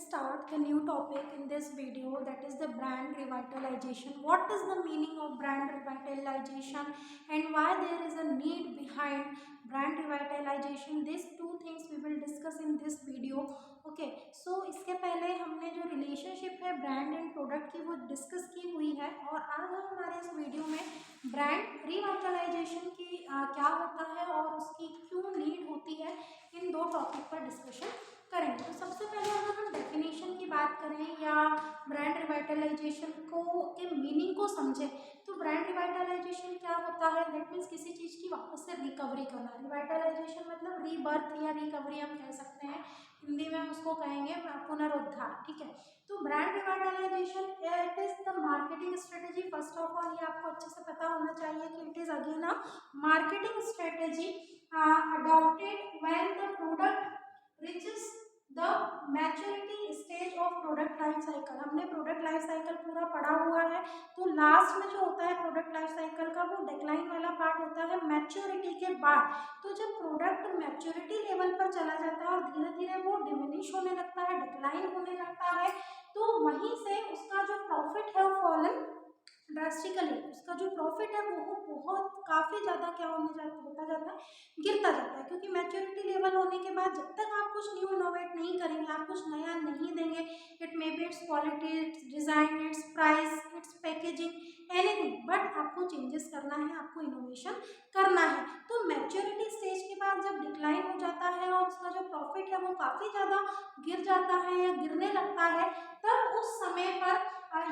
start the new topic in this video, that is the brand revitalization. What is the meaning of brand revitalization and why there is a need behind brand revitalization? These two things we will discuss in this video. Okay, so इसके पहले हमने जो relationship है brand and product की वो discuss की हुई है और आज हम हमारे इस वीडियो में ब्रांड रिवाइटलाइजेशन की क्या होता है और उसकी क्यों नीड होती है, इन दो टॉपिक पर डिस्कशन करेंगे। तो सबसे पहले अगर हम डेफिनेशन की बात करें या ब्रांड रिवाइटलाइजेशन को के मीनिंग को समझें तो ब्रांड रिवाइटलाइजेशन क्या होता है, दैट मीन्स किसी चीज़ की वापस से रिकवरी करना। रिवाइटलाइजेशन मतलब रीबर्थ या रिकवरी हम कह सकते हैं, हिंदी में हम उसको कहेंगे पुनरुद्धार। ठीक है, तो brand revitalisation it is the marketing strategy. First of all ये आपको अच्छे से पता होना चाहिए कि it is again a marketing strategy adopted when the product reaches the maturity stage of product life cycle। हमने प्रोडक्ट लाइफ साइकिल पूरा पढ़ा हुआ है, तो लास्ट में जो होता है प्रोडक्ट लाइफ साइकिल का वो डिक्लाइन वाला पार्ट होता है मैच्योरिटी के बाद। तो जब प्रोडक्ट मैच्योरिटी लेवल पर चला जाता है और धीरे धीरे वो डिमिनिश होने लगता है, डिक्लाइन होने लगता है, तो वहीं से उसका जो प्रॉफिट है वो फॉलन ड्रास्टिकली, उसका जो प्रॉफिट है वो बहुत काफ़ी ज़्यादा क्या होता जाता है, गिरता जाता है। क्योंकि मैच्योरिटी लेवल होने के बाद जब तक आप कुछ न्यू इनोवेट नहीं करेंगे, आप कुछ नया नहीं देंगे, it may be it's quality, it's design, it's price, it's packaging, anything, but आपको चेंजेस करना है, आपको इनोवेशन करना है। तो मैच्योरिटी स्टेज के बाद जब डिक्लाइन हो जाता है और उसका जो प्रॉफिट है वो काफ़ी ज़्यादा गिर जाता है या गिरने लगता है, तब उस समय पर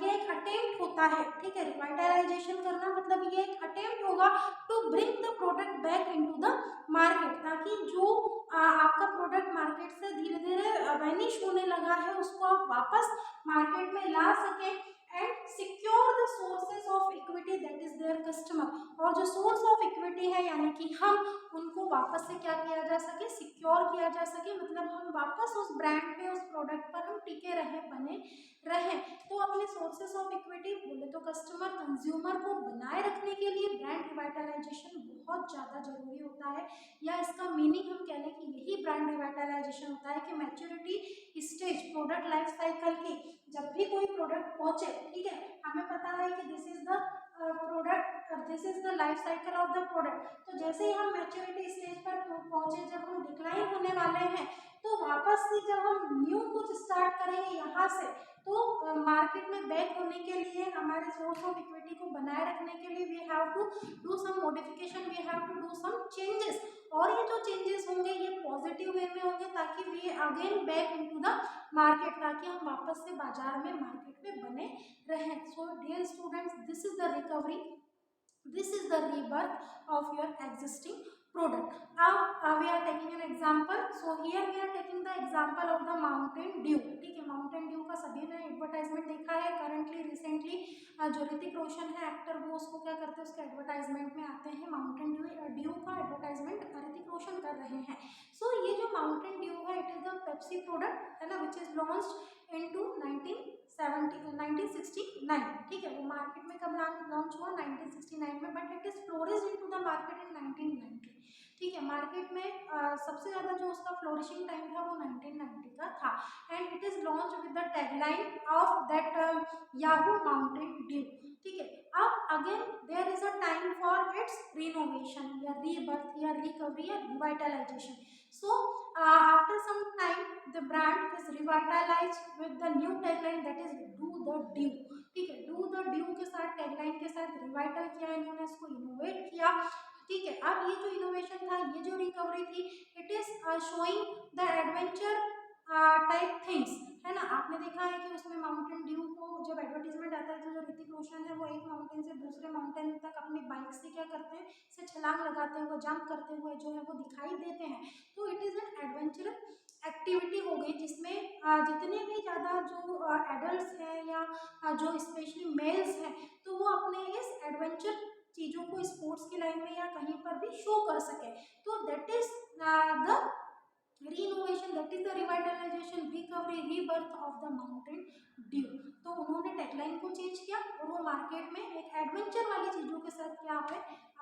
ये एक अटेम्प्ट होता है। ठीक है, रिवाइटलाइजेशन करना मतलब ये एक अटेम्प्ट होगा to bring the product back into the market, ताकि जो आपका प्रोडक्ट मार्केट से धीरे धीरे वैनिश होने लगा है उसको आप वापस मार्केट में ला सकें and secure the sources of equity that is there customer. और जो सोर्स ऑफ इक्विटी है यानी कि हम उनको वापस से क्या किया जा सके, सिक्योर किया जा सके, मतलब हम वापस उस ब्रांड पे, उस प्रोडक्ट पर हम टिके रहे, बने रहे। तो अपने सोर्सेस ऑफ इक्विटी बोले तो कस्टमर, कंज्यूमर को बनाए रखने के लिए ब्रांड रिवाइटलाइजेशन बहुत ज़्यादा जरूरी होता है, या इसका मीनिंग हम कह लें कि यही ब्रांड रिवाइटलाइजेशन होता है कि maturity stage product life cycle की जब भी कोई प्रोडक्ट पहुंचे, ठीक है, हमें पता है कि this is the product, this is the life cycle of the product. तो जैसे ही हम मैच्योरिटी स्टेज पर पहुंचे, जब हम डिक्लाइन होने वाले हैं, तो वापस से जब हम न्यू कुछ स्टार्ट करेंगे यहाँ से, तो मार्केट में बैक होने के लिए, हमारे सोर्स ऑफ इक्विटी को बनाए रखने के लिए we have to do some modification, we have to do some changes. और ये जो चेंजेस होंगे ये पॉजिटिव वे में होंगे, ताकि we again back into the market, ताकि हम वापस से बाजार में, मार्केट में बने रहें। So dear students, this is the recovery, this is the rebirth of your existing product. Now we are taking an example. So here we are taking the example of the Mountain Dew। ठीक है, Mountain Dew का सभी ने advertisement देखा है। Currently recently जो ऋतिक रोशन है actor, वो उसको क्या करते हैं, उसके एडवर्टाइजमेंट में आते हैं, माउंटेन ड्यू का एडवर्टाइजमेंट ऋतिक रोशन कर रहे हैं। सो ये जो माउंटेन ड्यू है, it is the Pepsi product है ना, विच इज लॉन्च्ड इनटू 1969। ठीक है, वो मार्केट में कब लॉन्च हुआ, 1969 में, but it is flourish into the market in 1990। ठीक है, मार्केट में सबसे ज़्यादा जो उसका फ्लोरिशिंग टाइम था वो 1990 का था, and it is launch with the tagline of that yahoo Mountain Dew. ठीक है, अब again there is a time for its renovation या रीबर्थ या रिकवरी या revitalization. So after some time the brand is revitalized with the new tagline that is do the dew। ठीक है, do the dew के साथ, tagline के साथ Revital किया इन्होंने, इसको इनोवेट किया। ठीक है, अब ये जो इनोवेशन था, ये जो रिकवरी थी, it is showing the adventure type things, है ना। आपने देखा है कि उसमें माउंटेन ड्यू को जब एडवर्टीजमेंट आता है तो जो ऋतिक रोशन है वो एक माउंटेन से दूसरे माउंटेन तक अपनी बाइक से क्या करते हैं, से छलांग लगाते हुए, जंप करते हुए जो है वो दिखाई देते हैं। तो it is an adventurous activity हो गई, जिसमें जितने भी ज़्यादा जो एडल्ट हैं या जो स्पेशली मेल्स हैं, तो वो अपने इस एडवेंचर चीज़ों को स्पोर्ट्स की लाइन में या कहीं पर भी शो कर सके। तो that is the reinnovation that is the revitalisation, recovery, rebirth of the Mountain Dew. तो उन्होंने टैगलाइन को चेंज किया और वो मार्केट में एक एडवेंचर वाली चीज़ों के साथ क्या है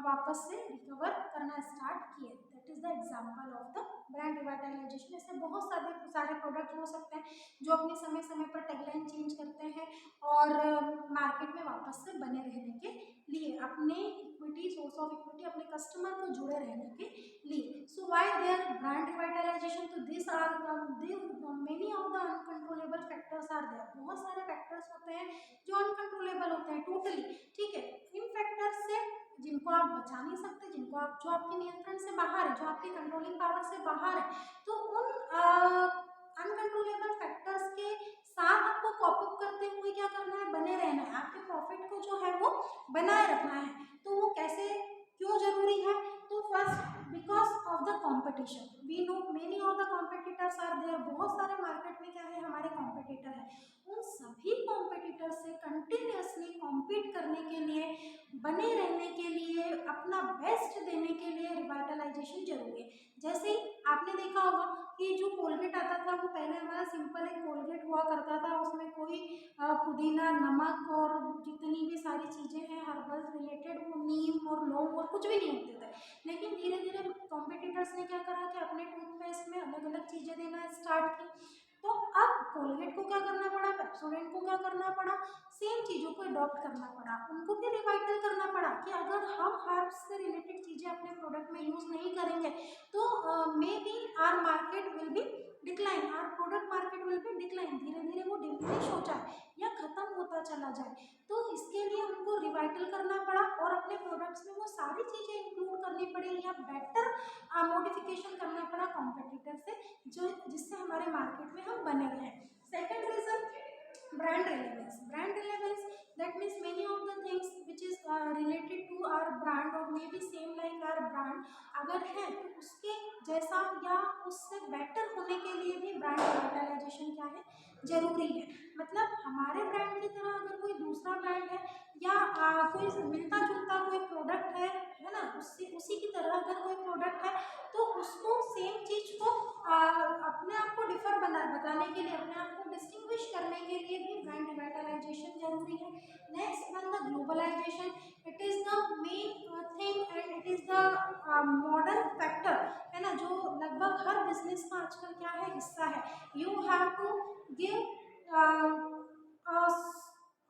वापस से रिकवर करना स्टार्ट किए। That is the example of the brand revitalisation. ऐसे बहुत सारे प्रोडक्ट हो सकते हैं जो अपने समय समय पर टैगलाइन चेंज करते हैं और मार्केट में वापस से बने रहने के लिए, अपने इक्विटी, सोर्स ऑफ इक्विटी, अपने कस्टमर को जुड़े रहने के लिए। So why their brand revitalisation, तो this are many of the uncontrollable factors are there. बहुत सारे फैक्टर्स होते हैं जो अनकंट्रोलेबल होते हैं टोटली, ठीक है। इन फैक्टर्स से जिनको आप बचा नहीं सकते, जिनको आप, जो आपके नियंत्रण से बाहर है, जो आपकी कंट्रोलिंग पावर से बाहर है, तो उन अनकंट्रोलेबल फैक्टर्स के साथ आपको कॉप अप करते हुए क्या करना है, बने रहना है। आपके प्रॉफिट को जो है वो बनाए रखना है। तो वो कैसे, क्यों जरूरी है? तो first because of the competition, we know many of the competitors are there. बहुत सारे मार्केट में क्या है, हमारे कॉम्पिटिटर है। उन सभी कॉम्पिटिटर से कंटिन्यूसली कॉम्पीट करने के लिए, बने रहने के लिए, अपना बेस्ट देने के लिए रिवाइटलाइजेशन जरूरी है। जैसे ही आपने देखा होगा कि जो कोलगेट आता था वो पहले हमारा सिंपल एक कोलगेट हुआ करता था, उसमें कोई पुदीना, नमक और जितनी भी सारी चीज़ें हैं हर्बल रिलेटेड, वो नीम और लौंग और कुछ भी नहीं होते थे। लेकिन धीरे धीरे कॉम्पिटिटर्स ने क्या करा कि अपने टूथपेस्ट में अलग अलग चीज़ें देना स्टार्ट की। तो अब कोलगेट को क्या करना पड़ा, पेप्सोडेंट को क्या करना पड़ा, सेम चीज़ों को अडॉप्ट करना पड़ा, उनको भी रिवाइटल करना पड़ा कि अगर हम हर्ब्स से रिलेटेड चीज़ें अपने प्रोडक्ट में यूज़ नहीं करेंगे तो maybe our market will be decline, our product market will be decline, धीरे धीरे वो डिमिनिश हो जाए या खत्म होता चला जाए। तो इसके लिए उनको रिवाइटल करना पड़ा और अपने प्रोडक्ट्स में वो सारी चीज़ें इंक्लूड करनी पड़ी या बेटर मॉडिफिकेशन करना पड़ा कॉम्पिटिटर से, जो जिससे हमारे मार्केट में हम बने रहें। Second reason, brand relevance. Brand relevance, that means many of the things which is related to our brand or maybe same like our brand अगर है तो उसके जैसा या उससे बेटर होने के लिए भी ब्रांड रिवाइटलाइजेशन क्या है, जरूरी है। मतलब हमारे ब्रांड की तरह अगर कोई दूसरा ब्रांड है या कोई मिलता जुलता कोई प्रोडक्ट है ना, उसी की तरह अगर कोई प्रोडक्ट है तो उसको सेम चीज को अपने आप को डिफर बताने के लिए, अपने आप को डिस्टिंग्विश करने के लिए भी ब्रांड रिवाइटलाइजेशन जरूरी है। Next one the globalization, it is the main thing and it is the modern factor, है ना, जो लगभग हर बिजनेस का आजकल क्या है, हिस्सा है। You have to give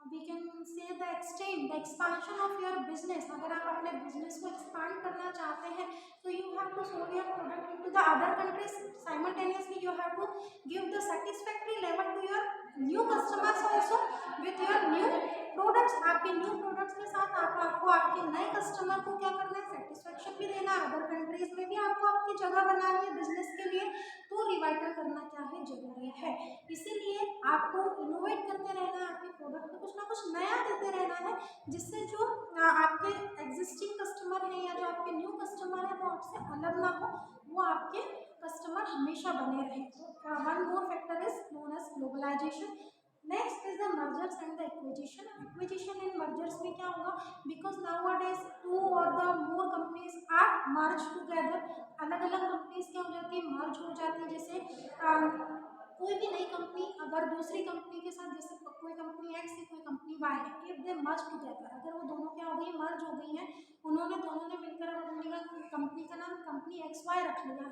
we can say the extent, the expansion of your business। अगर आप अपने बिजनेस को एक्सपांड करना चाहते हैं तो you have to sold your product into the other countries, simultaneously you have to give the satisfactory level to your new customers also with your new products। आपके new products के साथ आपको आपके नए कस्टमर को क्या करना है, सेटिस्फेक्शन भी देना है, अदर कंट्रीज में भी आपको आपकी जगह बनानी है बिजनेस के लिए, तो रिवाइटल करना क्या है, जरूरी है। इसीलिए आपको इनोवेट करते रहना है, आपके प्रोडक्ट में कुछ ना कुछ नया देते रहना है, जिससे जो आपके एग्जिस्टिंग कस्टमर हैं या जो आपके न्यू कस्टमर हैं वो आपसे अलग ना हो, वो आपके कस्टमर हमेशा बने रहे। One more factor is known as globalization. Next is the mergers and the acquisition. Acquisition and mergers में क्या होगा, बिकॉज नाउअडेज टू और the more companies are merge together. अलग अलग कंपनीज क्या हो जाती है, मर्ज हो जाती है। जैसे कोई भी नई कंपनी अगर दूसरी कंपनी के साथ, जैसे कोई कंपनी एक्स है कोई कंपनी वाई है, इफ दे मर्ज टुगेदर, अगर वो दोनों क्या हो गई, मर्ज हो गई हैं, उन्होंने दोनों ने मिलकर कंपनी का नाम कंपनी एक्स वाई रख लिया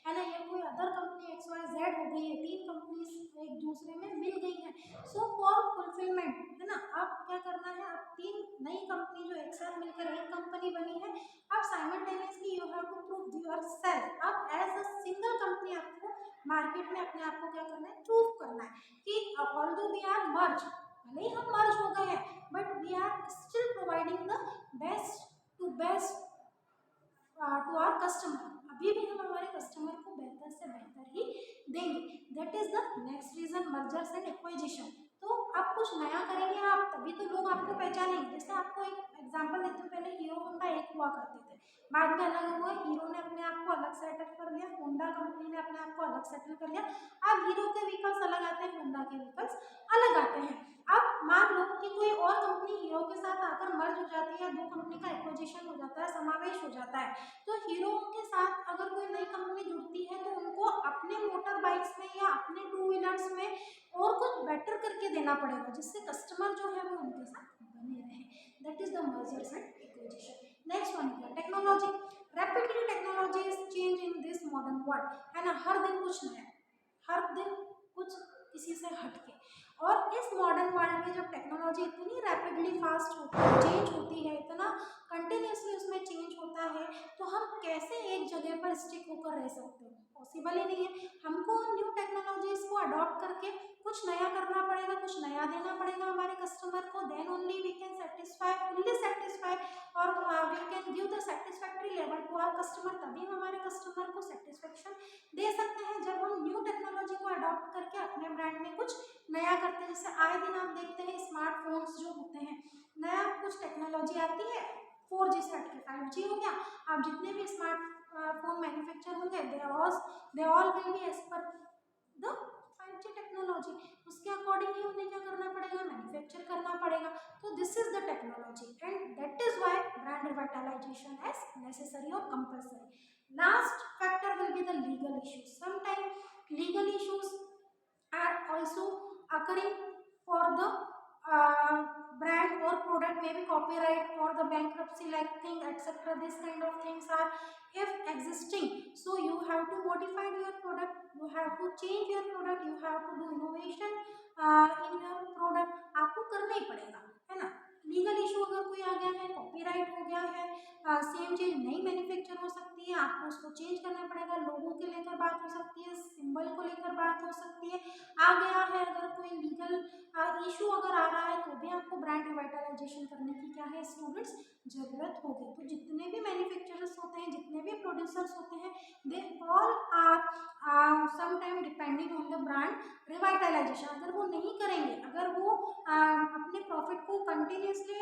है ना, या कोई other company X Y Z हो गई है, तीन कंपनीज एक दूसरे में मिल गई हैं। सो फॉर फुलफिलमेंट, है ना, अब क्या करना है, अब तीन नई कंपनी जो एक साथ मिलकर एक कंपनी बनी है, अब simultaneously you have to prove yourself. अब एज अ सिंगल कंपनी आपको मार्केट में अपने आप को क्या करना है, प्रूव करना है कि ऑल्दो वी आर मर्ज, भले ही हम मर्ज हो गए हैं, but we are still providing the best to best to our customer. अभी भी हम हमारे कस्टमर को बेहतर से बेहतर ही देंगे। That is the next reason, mergers and acquisition. तो आप कुछ नया करेंगे आप, तभी तो लोग आपको पहचानेंगे। जैसे आपको एक एग्जांपल देती हूँ, पहले हीरो होंडा एक हुआ करते थे, बाद में अलग हुआ, हीरो ने अपने आप को अलग सेटअप कर लिया, होंडा कंपनी ने अपने आप को अलग सेटल कर लिया। अब हीरो के व्हीकल्स अलग आते हैं, होंडा के व्हीकल्स अलग आते हैं। अब मान लो कि कोई और कंपनी हीरो के साथ आकर मर्ज हो जाती है, दो कंपनी का एक्विजिशन हो जाता है, समावेश हो जाता है। तो हीरो के साथ अगर कोई नई कंपनी जुड़ती है तो उनको अपने मोटर बाइक्स में या अपने टू व्हीलर्स में और कुछ बेटर करके देना पड़ेगा, जिससे कस्टमर जो है वो उनके साथ बने रहे। That is the mergers and acquisition. Next one है technology. Rapidly technology is change in this modern world, है ना, हर दिन कुछ नया, हर दिन कुछ किसी से हटके। और इस मॉडर्न वर्ल्ड में जब टेक्नोलॉजी इतनी रैपिडली फास्ट चेंज होती है, इतना कंटिन्यूसली उसमें चेंज होता है, तो हम कैसे एक जगह पर स्टिक होकर रह सकते हैं? पॉसिबल ही नहीं है। हमको न्यू टेक्नोलॉजीज को अडॉप्ट करके कुछ नया करना पड़ेगा, कुछ नया देना पड़ेगा हमारे कस्टमर को। Then only we can satisfy, fully satisfy और we can give the satisfactory level to our customer. तभी हमारे कस्टमर को सेटिस्फेक्शन दे सकते हैं जब हम न्यू टेक्नोलॉजी को अडॉप्ट करके अपने ब्रांड में कुछ नया करते हैं। जैसे आए दिन आप देखते हैं स्मार्टफोन्स जो होते हैं, नया कुछ टेक्नोलॉजी आती है, 4G से हटके 5G हो गया। आप जितने भी स्मार्टफोन मैन्युफैक्चर होंगे they all will be as per the 5G technology. उसके अकॉर्डिंग ही उन्हें क्या करना पड़ेगा, मैन्युफैक्चर करना पड़ेगा। तो this is the technology and that is why brand revitalisation is necessary और compulsory. Last factor will be the legal issues. Sometime legal issues are also occurring for the brand or product, maybe copyright or the bankruptcy like thing, etc. This kind of things are if existing, so you have to modify your product, you have to change your product, you have to do innovation in your product, आपको करना ही पड़ेगा, है ना। Legal issue अगर कोई आ गया है, copyright हो गया है, सेम चीज नई मैन्युफैक्चर हो सकती है, आपको उसको चेंज करना पड़ेगा, लोगों के लेकर बात हो सकती है, सिंबल को लेकर बात हो सकती है, आ गया है अगर कोई लीगल इशू अगर आ रहा है तो भी आपको ब्रांड रिवाइटलाइजेशन करने की क्या है स्टूडेंट्स जरूरत होगी। तो जितने भी मैन्युफैक्चरर्स होते हैं, जितने भी प्रोड्यूसर्स होते हैं, they all are sometime depending on the brand revitalization. अगर वो नहीं करेंगे, अगर वो अपने प्रॉफिट को कंटिन्यूसली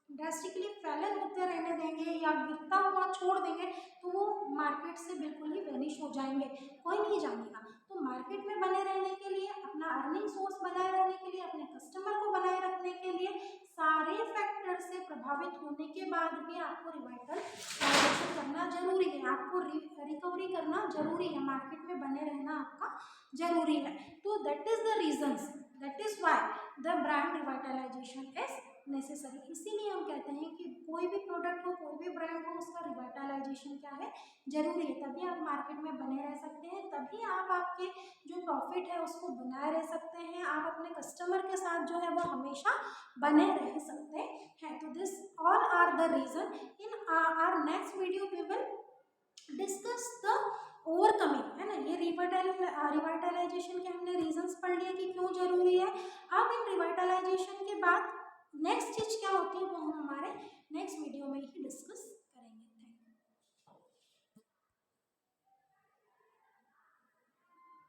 ड्रास्टिकली फैलन होते रहने देंगे या गिरता हुआ छोड़ देंगे, तो वो मार्केट से बिल्कुल ही वेनिश हो जाएंगे, कोई नहीं जानेगा। तो मार्केट में बने रहने के लिए, अपना अर्निंग सोर्स बनाए रहने के लिए, अपने कस्टमर को बनाए रखने के लिए, सारे फैक्टर से प्रभावित होने के बाद भी आपको रिवाइटलाइजेशन करना जरूरी है, आपको रिकवरी करना जरूरी है, मार्केट में बने रहना आपका जरूरी है। तो that is the reasons, that is why the brand revitalisation is necessary. इसीलिए हम कहते हैं कि कोई भी प्रोडक्ट हो, कोई भी ब्रांड हो, उसका रिवाइटलाइजेशन क्या है, जरूरी है। तभी आप मार्केट में बने रह सकते हैं, तभी आप आपके जो प्रॉफिट है उसको बनाए रह सकते हैं, आप अपने कस्टमर के साथ जो है वो हमेशा बने रह सकते हैं। तो this all are the reason. In our next video we will discuss the overcoming, है ना। ये रिवाइटलाइजेशन के हमने रीजंस पढ़ लिए कि क्यों जरूरी है। अब इन रिवाइटलाइजेशन के बाद नेक्स्ट चीज क्या होती है वो हम हमारे नेक्स्ट वीडियो में ही डिस्कस